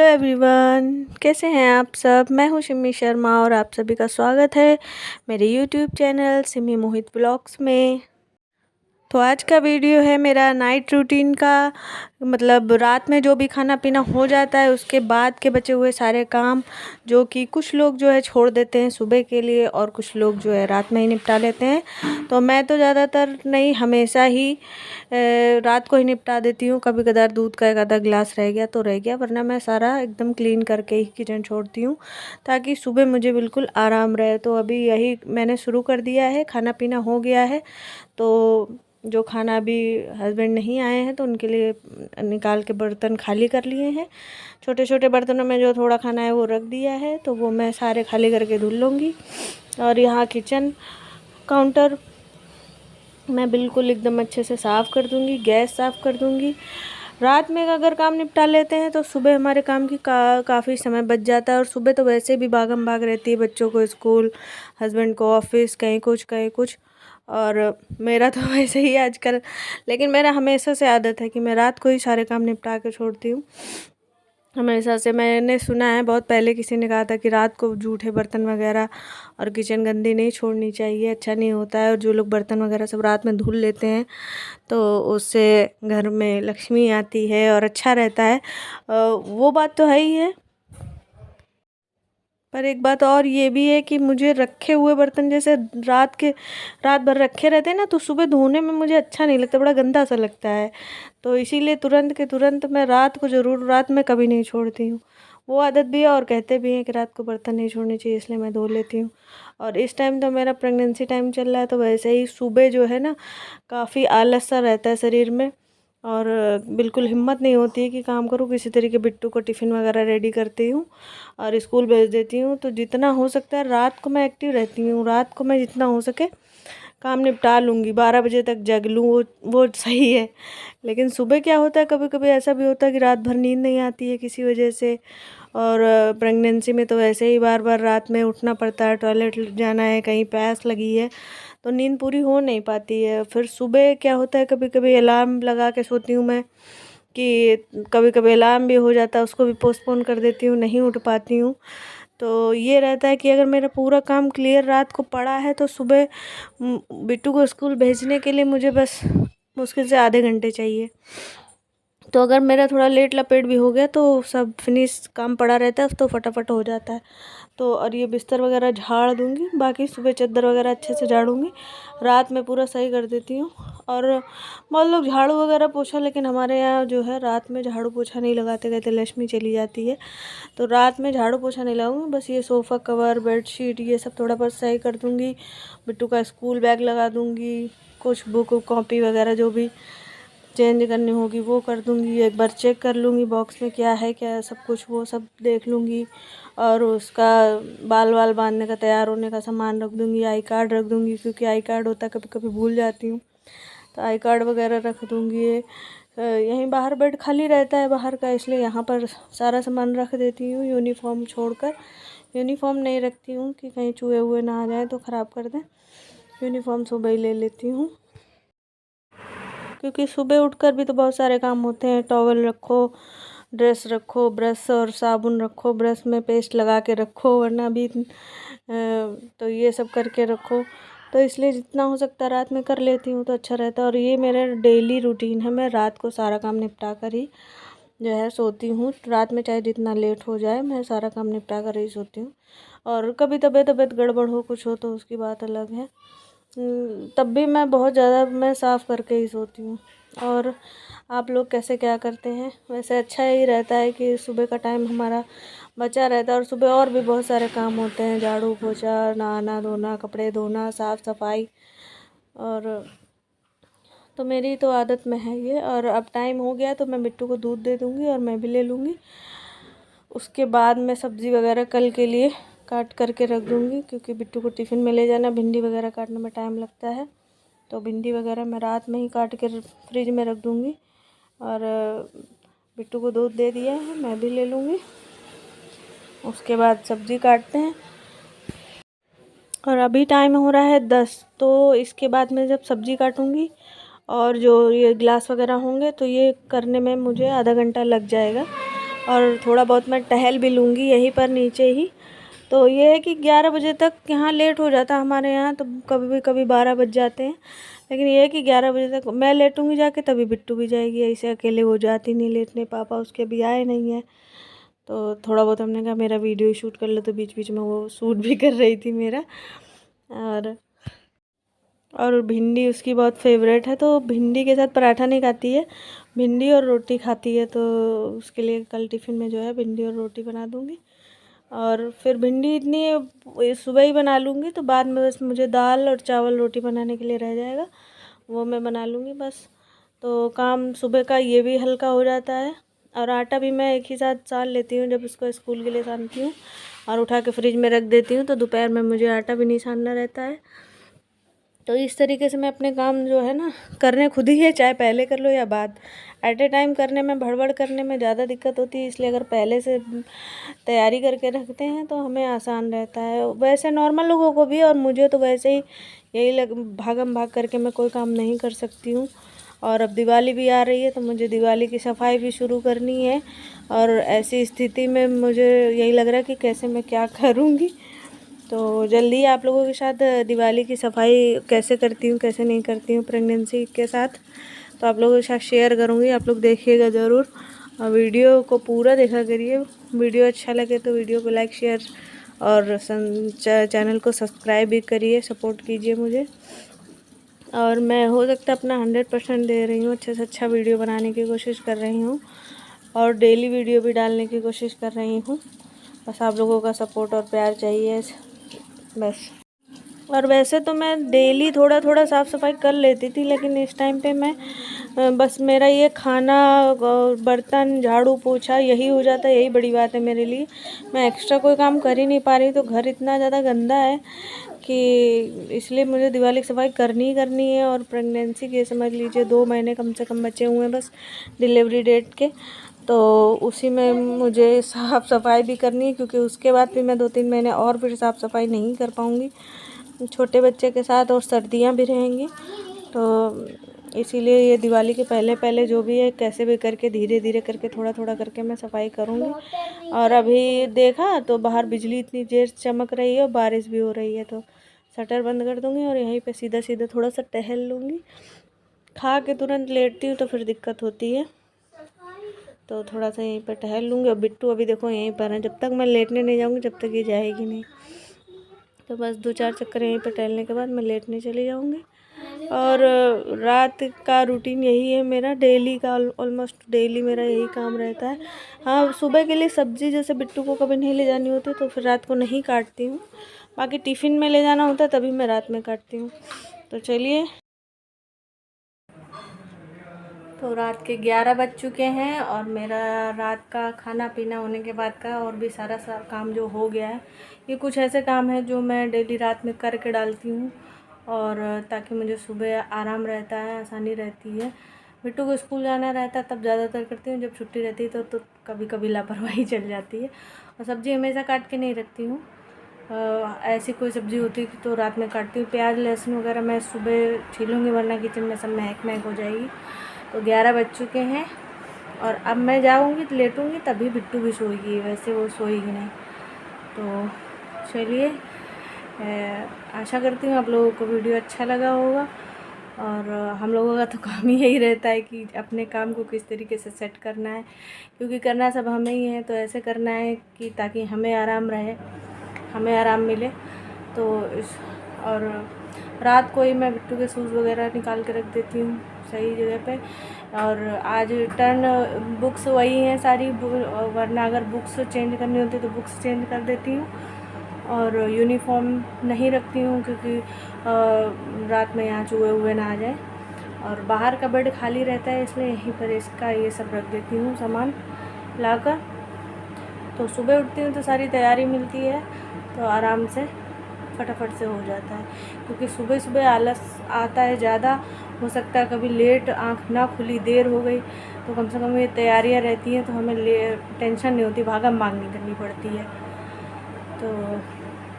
Hello everyone, कैसे हैं आप सब। मैं हूं सिमी शर्मा और आप सभी का स्वागत है मेरे यूट्यूब चैनल सिमी मोहित ब्लॉग्स में। तो आज का वीडियो है मेरा नाइट रूटीन का, मतलब रात में जो भी खाना पीना हो जाता है उसके बाद के बचे हुए सारे काम, जो कि कुछ लोग जो है छोड़ देते हैं सुबह के लिए और कुछ लोग जो है रात में ही निपटा लेते हैं। तो मैं तो ज़्यादातर नहीं, हमेशा ही रात को ही निपटा देती हूँ। कभी कदार दूध का एक आधा गिलास रह गया तो रह गया, वरना मैं सारा एकदम क्लीन करके ही किचन छोड़ती हूँ ताकि सुबह मुझे बिल्कुल आराम रहे। तो अभी यही मैंने शुरू कर दिया है, खाना पीना हो गया है। तो जो खाना अभी हस्बैंड नहीं आए हैं तो उनके लिए निकाल के बर्तन खाली कर लिए हैं। छोटे छोटे बर्तनों में जो थोड़ा खाना है वो रख दिया है, तो वो मैं सारे खाली करके धुल लूँगी। और यहाँ किचन काउंटर मैं बिल्कुल एकदम अच्छे से साफ़ कर दूँगी, गैस साफ़ कर दूँगी। रात में अगर काम निपटा लेते हैं तो सुबह हमारे काम की काफ़ी समय बच जाता है। और सुबह तो वैसे भी भागम भाग रहती है, बच्चों को स्कूल, हस्बैंड को ऑफिस, कहीं कुछ कहीं कुछ। और मेरा तो वैसे ही आजकल, लेकिन मेरा हमेशा से आदत है कि मैं रात को ही सारे काम निपटा के छोड़ती हूँ। हमेशा से मैंने सुना है, बहुत पहले किसी ने कहा था कि रात को जूठे बर्तन वगैरह और किचन गंदी नहीं छोड़नी चाहिए, अच्छा नहीं होता है। और जो लोग बर्तन वगैरह सब रात में धुल लेते हैं तो उससे घर में लक्ष्मी आती है और अच्छा रहता है। वो बात तो है ही है, पर एक बात और ये भी है कि मुझे रखे हुए बर्तन जैसे रात भर रखे रहते हैं ना, तो सुबह धोने में मुझे अच्छा नहीं लगता, बड़ा गंदा सा लगता है। तो इसीलिए तुरंत के तुरंत मैं रात को ज़रूर, रात में कभी नहीं छोड़ती हूँ। वो आदत भी है और कहते भी हैं कि रात को बर्तन नहीं छोड़ने चाहिए, इसलिए मैं धो लेती हूँ। और इस टाइम तो मेरा प्रेगनेंसी टाइम चल रहा है, तो वैसे ही सुबह जो है ना काफ़ी आलस सा रहता है शरीर में और बिल्कुल हिम्मत नहीं होती है कि काम करूँ। किसी तरीके बिट्टू को टिफ़िन वगैरह रेडी करती हूँ और स्कूल भेज देती हूँ। तो जितना हो सकता है रात को मैं एक्टिव रहती हूँ, रात को मैं जितना हो सके काम निपटा लूँगी, 12 बजे तक जग लूँ, वो सही है। लेकिन सुबह क्या होता है, कभी कभी ऐसा भी होता है कि रात भर नींद नहीं आती है किसी वजह से। और प्रेगनेंसी में तो वैसे ही बार बार रात में उठना पड़ता है, टॉयलेट जाना है, कहीं प्यास लगी है, तो नींद पूरी हो नहीं पाती है। फिर सुबह क्या होता है, कभी कभी अलार्म लगा के सोती हूँ मैं, कि कभी कभी अलार्म भी हो जाता है, उसको भी पोस्टपोन कर देती हूँ, नहीं उठ पाती हूँ। तो ये रहता है कि अगर मेरा पूरा काम क्लियर रात को पड़ा है तो सुबह बिट्टू को स्कूल भेजने के लिए मुझे बस मुश्किल से आधे घंटे चाहिए। तो अगर मेरा थोड़ा लेट लपेट भी हो गया तो सब फिनिश काम पड़ा रहता है तो फटाफट हो जाता है। तो और ये बिस्तर वगैरह झाड़ दूँगी, बाकी सुबह चद्दर वगैरह अच्छे से झाड़ूँगी, रात में पूरा सही कर देती हूँ। और बहुत लोग झाड़ू वगैरह पोछा, लेकिन हमारे यहाँ जो है रात में झाड़ू पोछा नहीं लगाते, कहते लक्ष्मी चली जाती है। तो रात में झाड़ू पोछा नहीं लगाऊंगी, बस ये सोफ़ा कवर, बेडशीट, ये सब थोड़ा बहुत सही कर दूँगी। बिट्टू का स्कूल बैग लगा दूँगी, कुछ बुक कॉपी वगैरह जो भी चेंज करनी होगी वो कर दूँगी। एक बार चेक कर लूँगी बॉक्स में क्या है क्या है, सब कुछ वो सब देख लूँगी। और उसका बाल वाल बांधने का, तैयार होने का सामान रख दूँगी। आई कार्ड रख दूँगी, क्योंकि आई कार्ड होता है, कभी कभी भूल जाती हूँ, तो आई कार्ड वगैरह रख दूँगी। यहीं बाहर बेड खाली रहता है बाहर का, इसलिए यहाँ पर सारा सामान रख देती हूँ। यूनिफॉर्म छोड़कर, यूनिफॉर्म नहीं रखती हूँ कि कहीं चूहे हुए ना आ जाए तो ख़राब कर दें। यूनिफॉर्म सुबह ही ले लेती हूँ, क्योंकि सुबह उठकर भी तो बहुत सारे काम होते हैं। टॉवल रखो, ड्रेस रखो, ब्रश और साबुन रखो, ब्रश में पेस्ट लगा के रखो, वरना भी तो ये सब करके रखो। तो इसलिए जितना हो सकता है रात में कर लेती हूँ तो अच्छा रहता है। और ये मेरा डेली रूटीन है, मैं रात को सारा काम निपटा कर ही जो है सोती हूँ। रात में चाहे जितना लेट हो जाए मैं सारा काम निपटा कर ही सोती हूँ। और कभी तबीयत गड़बड़ हो, कुछ हो, तो उसकी बात अलग है, तब भी मैं बहुत ज़्यादा मैं साफ़ करके ही सोती हूँ। और आप लोग कैसे क्या करते हैं। वैसे अच्छा ही रहता है कि सुबह का टाइम हमारा बचा रहता है, और सुबह और भी बहुत सारे काम होते हैं, झाड़ू पोछा, नहाना धोना, कपड़े धोना, साफ़ सफाई। और तो मेरी तो आदत में है ये। और अब टाइम हो गया तो मैं बिट्टू को दूध दे दूँगी और मैं भी ले लूँगी। उसके बाद मैं सब्ज़ी वगैरह कल के लिए काट करके रख दूँगी, क्योंकि बिट्टू को टिफ़िन में ले जाना, भिंडी वगैरह काटने में टाइम लगता है। तो भिंडी वगैरह मैं रात में ही काट के फ्रिज में रख दूँगी। और बिट्टू को दूध दे दिया है, मैं भी ले लूँगी। उसके बाद सब्ज़ी काटते हैं। और अभी टाइम हो रहा है 10, तो इसके बाद मैं जब सब्ज़ी काटूँगी और जो ये गिलास वगैरह होंगे तो ये करने में मुझे आधा घंटा लग जाएगा। और थोड़ा बहुत मैं टहल भी लूँगी यहीं पर नीचे ही। तो ये है कि 11 बजे तक यहाँ लेट हो जाता हमारे यहाँ, तो कभी कभी 12 बज जाते हैं। लेकिन ये है कि 11 बजे तक मैं लेटूँगी जाके, तभी बिट्टू भी जाएगी। ऐसे अकेले वो जाती नहीं लेटने, पापा उसके अभी आए नहीं है। तो थोड़ा बहुत हमने कहा मेरा वीडियो शूट कर लो, तो बीच बीच में वो शूट भी कर रही थी मेरा। और भिंडी उसकी बहुत फेवरेट है, तो भिंडी के साथ पराठा नहीं खाती है, भिंडी और रोटी खाती है। तो उसके लिए कल टिफ़िन में जो है भिंडी और रोटी बना दूँगी। और फिर भिंडी इतनी सुबह ही बना लूँगी, तो बाद में बस मुझे दाल और चावल रोटी बनाने के लिए रह जाएगा, वो मैं बना लूँगी बस। तो काम सुबह का ये भी हल्का हो जाता है। और आटा भी मैं एक ही साथ सान लेती हूँ जब इसको स्कूल के लिए सानती हूँ, और उठा के फ्रिज में रख देती हूँ, तो दोपहर में मुझे आटा भी नहीं सानना रहता है। तो इस तरीके से मैं अपने काम जो है ना करने खुद ही है, चाहे पहले कर लो या बाद। एट ए टाइम करने में, भड़बड़ करने में ज़्यादा दिक्कत होती है, इसलिए अगर पहले से तैयारी करके रखते हैं तो हमें आसान रहता है। वैसे नॉर्मल लोगों को भी, और मुझे तो वैसे ही यही भागम भाग करके मैं कोई काम नहीं कर सकती हूँ। और अब दिवाली भी आ रही है, तो मुझे दिवाली की सफाई भी शुरू करनी है। और ऐसी स्थिति में मुझे यही लग रहा है कि कैसे मैं क्या करूँगी। तो जल्दी आप लोगों के साथ दिवाली की सफाई कैसे करती हूँ, कैसे नहीं करती हूँ प्रेगनेंसी के साथ, तो आप लोगों के साथ शेयर करूँगी। आप लोग देखिएगा ज़रूर, और वीडियो को पूरा देखा करिए। वीडियो अच्छा लगे तो वीडियो को लाइक, शेयर और चैनल को सब्सक्राइब भी करिए, सपोर्ट कीजिए मुझे। और मैं हो सकता अपना 100% दे रही हूँ, अच्छे से अच्छा वीडियो बनाने की कोशिश कर रही हूँ, और डेली वीडियो भी डालने की कोशिश कर रही हूँ। बस आप लोगों का सपोर्ट और प्यार चाहिए बस। और वैसे तो मैं डेली थोड़ा थोड़ा साफ़ सफाई कर लेती थी, लेकिन इस टाइम पे मैं बस मेरा ये खाना, बर्तन, झाड़ू पोछा यही हो जाता है, यही बड़ी बात है मेरे लिए। मैं एक्स्ट्रा कोई काम कर ही नहीं पा रही, तो घर इतना ज़्यादा गंदा है कि इसलिए मुझे दिवाली की सफाई करनी ही करनी है। और प्रेगनेंसी के समझ लीजिए 2 महीने कम से कम बचे हुए हैं बस डिलीवरी डेट के, तो उसी में मुझे साफ़ सफाई भी करनी है, क्योंकि उसके बाद फिर मैं 2-3 महीने और फिर साफ़ सफाई नहीं कर पाऊँगी छोटे बच्चे के साथ, और सर्दियाँ भी रहेंगी। तो इसीलिए ये दिवाली के पहले पहले जो भी है कैसे भी करके, धीरे धीरे करके, थोड़ा थोड़ा करके मैं सफाई करूँगी। और अभी देखा तो बाहर बिजली इतनी तेज चमक रही है और बारिश भी हो रही है, तो शटर बंद कर दूँगी और यहीं पे सीधा सीधा थोड़ा सा टहल लूँगी। खा के तुरंत लेटती हूँ तो फिर दिक्कत होती है, तो थोड़ा सा यहीं पर टहल लूँगी। और बिट्टू अभी देखो यहीं पर है, जब तक मैं लेटने नहीं जाऊँगी जब तक ये जाएगी नहीं। तो बस 2-4 चक्कर यहीं पर टहलने के बाद मैं लेटने चली जाऊँगी। और रात का रूटीन यही है मेरा, डेली का, ऑलमोस्ट डेली मेरा यही काम रहता है। हाँ, सुबह के लिए सब्ज़ी जैसे बिट्टू को कभी नहीं ले जानी होती तो फिर रात को नहीं काटती हूँ, बाकी टिफ़िन में ले जाना होता है तभी मैं रात में काटती हूँ। तो चलिए, तो रात के 11 बज चुके हैं, और मेरा रात का खाना पीना होने के बाद का और भी सारा काम जो हो गया है, ये कुछ ऐसे काम है जो मैं डेली रात में करके डालती हूँ, और ताकि मुझे सुबह आराम रहता है, आसानी रहती है। बिट्टू को स्कूल जाना रहता है तब ज़्यादातर करती हूँ, जब छुट्टी रहती है तो कभी कभी लापरवाही चल जाती है। और सब्ज़ी हमेशा काट के नहीं रखती हूँ, ऐसी कोई सब्ज़ी होती है तो रात में काटती हूँ। प्याज लहसुन वगैरह मैं सुबह छीलूँगी, वरना किचन में सब महक महक हो जाएगी। तो 11 बज चुके हैं, और अब मैं जाऊँगी तो लेटूँगी, तभी बिट्टू भी सोएगी, वैसे वो सोएगी नहीं। तो चलिए, आशा करती हूँ आप लोगों को वीडियो अच्छा लगा होगा। और हम लोगों का तो काम ही यही रहता है कि अपने काम को किस तरीके से सेट करना है, क्योंकि करना सब हमें ही है। तो ऐसे करना है कि ताकि हमें आराम रहे, हमें आराम मिले। तो और रात को ही मैं बिट्टू के शूज़ वगैरह निकाल के रख देती हूँ सही जगह पे। और आज टर्न बुक्स वही हैं सारी, वरना अगर बुक्स चेंज करनी होती तो बुक्स चेंज कर देती हूँ। और यूनिफॉर्म नहीं रखती हूँ, क्योंकि रात में यहाँ चूहे हुए ना आ जाए। और बाहर का बेड खाली रहता है, इसलिए यहीं पर इसका ये सब रख देती हूँ सामान लाकर। तो सुबह उठती हूँ तो सारी तैयारी मिलती है, तो आराम से फटाफट से हो जाता है। क्योंकि सुबह सुबह आलस आता है ज़्यादा, हो सकता है कभी लेट आँख ना खुली, देर हो गई, तो कम से कम ये तैयारियाँ रहती हैं तो हमें टेंशन नहीं होती, भागम भाग नहीं करनी पड़ती है। तो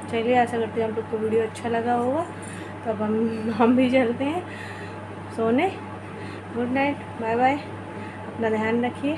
चलिए, आशा करती हूँ आप लोग को वीडियो अच्छा लगा होगा। तो अब हम भी चलते हैं सोने। गुड नाइट, बाय बाय, अपना ध्यान रखिए।